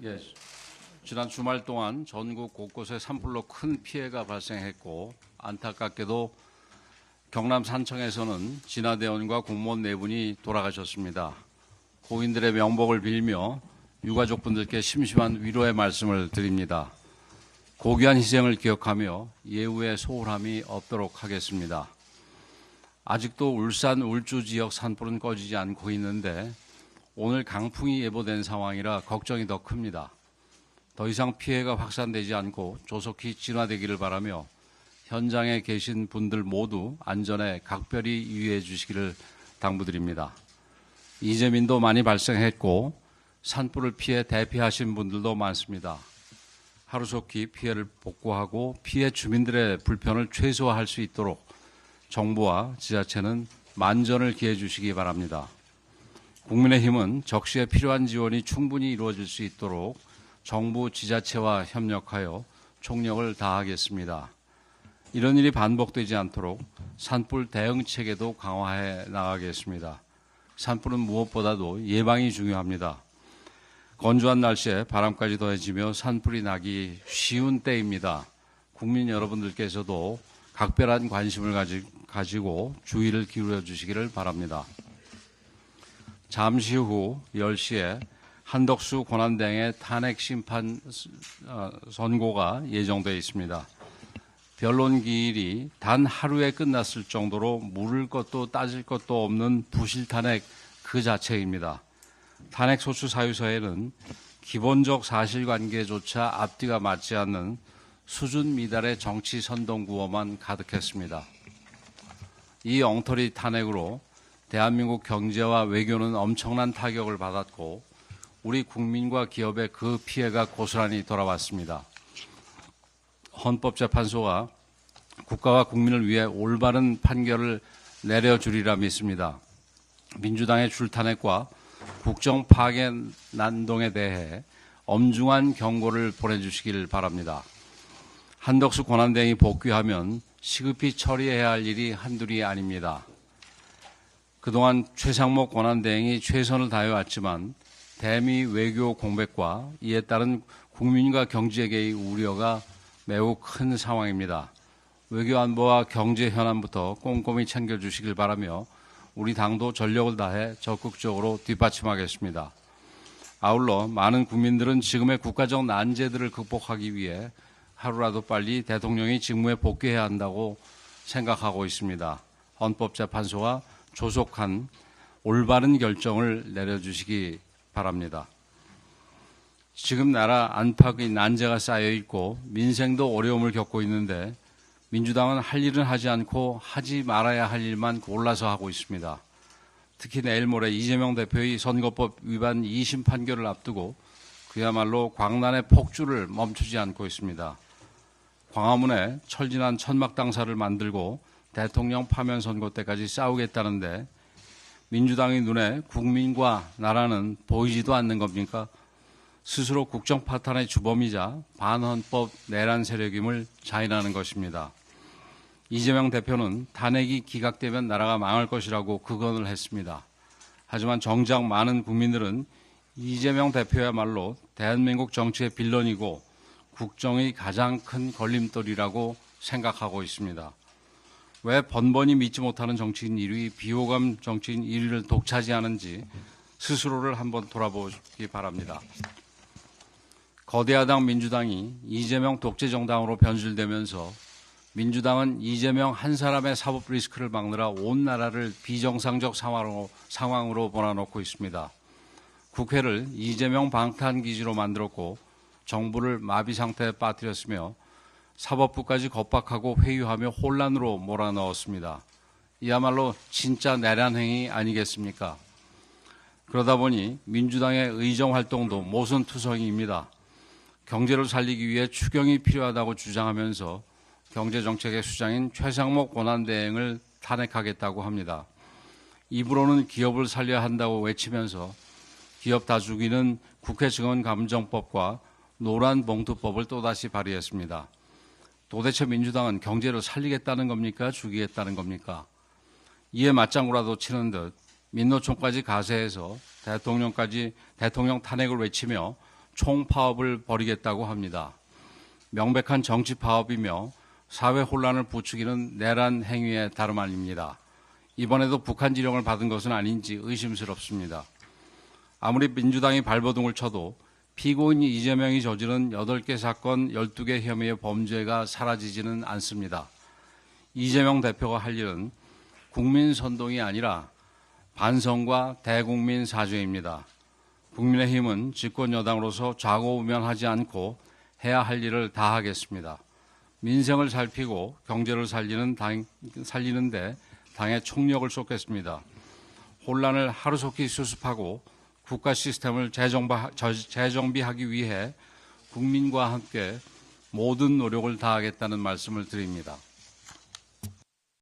예, 지난 주말 동안 전국 곳곳에 산불로 큰 피해가 발생했고 안타깝게도 경남 산청에서는 진화대원과 공무원 4분이 돌아가셨습니다. 고인들의 명복을 빌며 유가족분들께 심심한 위로의 말씀을 드립니다. 고귀한 희생을 기억하며 예우의 소홀함이 없도록 하겠습니다. 아직도 울산 울주 지역 산불은 꺼지지 않고 있는데 오늘 강풍이 예보된 상황이라 걱정이 더 큽니다. 더 이상 피해가 확산되지 않고 조속히 진화되기를 바라며 현장에 계신 분들 모두 안전에 각별히 유의해 주시기를 당부드립니다. 이재민도 많이 발생했고 산불을 피해 대피하신 분들도 많습니다. 하루속히 피해를 복구하고 피해 주민들의 불편을 최소화할 수 있도록 정부와 지자체는 만전을 기해 주시기 바랍니다. 국민의힘은 적시에 필요한 지원이 충분히 이루어질 수 있도록 정부 지자체와 협력하여 총력을 다하겠습니다. 이런 일이 반복되지 않도록 산불 대응 체계도 강화해 나가겠습니다. 산불은 무엇보다도 예방이 중요합니다. 건조한 날씨에 바람까지 더해지며 산불이 나기 쉬운 때입니다. 국민 여러분들께서도 각별한 관심을 가지고 주의를 기울여 주시기를 바랍니다. 잠시 후 10시에 한덕수 권한대행의 탄핵 심판 선고가 예정되어 있습니다. 변론 기일이 단 하루에 끝났을 정도로 물을 것도 따질 것도 없는 부실 탄핵 그 자체입니다. 탄핵 소추 사유서에는 기본적 사실관계조차 앞뒤가 맞지 않는 수준 미달의 정치 선동 구호만 가득했습니다. 이 엉터리 탄핵으로 대한민국 경제와 외교는 엄청난 타격을 받았고 우리 국민과 기업의 그 피해가 고스란히 돌아왔습니다. 헌법재판소가 국가와 국민을 위해 올바른 판결을 내려주리라 믿습니다. 민주당의 줄탄핵과 국정 파괴 난동에 대해 엄중한 경고를 보내주시길 바랍니다. 한덕수 권한대행이 복귀하면 시급히 처리해야 할 일이 한둘이 아닙니다. 그동안 최상목 권한대행이 최선을 다해왔지만 대미 외교 공백과 이에 따른 국민과 경제계의 우려가 매우 큰 상황입니다. 외교 안보와 경제 현안부터 꼼꼼히 챙겨주시길 바라며 우리 당도 전력을 다해 적극적으로 뒷받침하겠습니다. 아울러 많은 국민들은 지금의 국가적 난제들을 극복하기 위해 하루라도 빨리 대통령이 직무에 복귀해야 한다고 생각하고 있습니다. 헌법재판소가 조속한 올바른 결정을 내려주시기 바랍니다. 지금 나라 안팎의 난제가 쌓여 있고 민생도 어려움을 겪고 있는데 민주당은 할 일은 하지 않고 하지 말아야 할 일만 골라서 하고 있습니다. 특히 내일 모레 이재명 대표의 선거법 위반 2심 판결을 앞두고 그야말로 광란의 폭주를 멈추지 않고 있습니다. 광화문에 철진한 천막당사를 만들고 대통령 파면 선거 때까지 싸우겠다는데 민주당의 눈에 국민과 나라는 보이지도 않는 겁니까? 스스로 국정 파탄의 주범이자 반헌법 내란 세력임을 자인하는 것입니다. 이재명 대표는 탄핵이 기각되면 나라가 망할 것이라고 극언을 했습니다. 하지만 정작 많은 국민들은 이재명 대표야말로 대한민국 정치의 빌런이고 국정의 가장 큰 걸림돌이라고 생각하고 있습니다. 왜 번번이 믿지 못하는 정치인 1위, 비호감 정치인 1위를 독차지하는지 스스로를 한번 돌아보기 바랍니다. 거대야당 민주당이 이재명 독재정당으로 변질되면서 민주당은 이재명 한 사람의 사법 리스크를 막느라 온 나라를 비정상적 상황으로 몰아넣고 있습니다. 국회를 이재명 방탄기지로 만들었고 정부를 마비 상태에 빠뜨렸으며 사법부까지 겁박하고 회유하며 혼란으로 몰아넣었습니다. 이야말로 진짜 내란 행위 아니겠습니까? 그러다 보니 민주당의 의정활동도 모순투성이입니다. 경제를 살리기 위해 추경이 필요하다고 주장하면서 경제정책의 수장인 최상목 권한대행을 탄핵하겠다고 합니다. 입으로는 기업을 살려야 한다고 외치면서 기업 다죽이는 국회 증언감정법과 노란봉투법을 또다시 발의했습니다. 도대체 민주당은 경제를 살리겠다는 겁니까? 죽이겠다는 겁니까? 이에 맞장구라도 치는 듯 민노총까지 가세해서 대통령 탄핵을 외치며 총파업을 벌이겠다고 합니다. 명백한 정치 파업이며 사회 혼란을 부추기는 내란 행위의 다름 아닙니다. 이번에도 북한 지령을 받은 것은 아닌지 의심스럽습니다. 아무리 민주당이 발버둥을 쳐도 피고인 이재명이 저지른 8개 사건 12개 혐의의 범죄가 사라지지는 않습니다. 이재명 대표가 할 일은 국민 선동이 아니라 반성과 대국민 사죄입니다. 국민의힘은 집권여당으로서 좌고우면하지 않고 해야 할 일을 다 하겠습니다. 민생을 살피고 경제를 살리는데 당에 총력을 쏟겠습니다. 혼란을 하루속히 수습하고 국가 시스템을 재정비하기 위해 국민과 함께 모든 노력을 다하겠다는 말씀을 드립니다.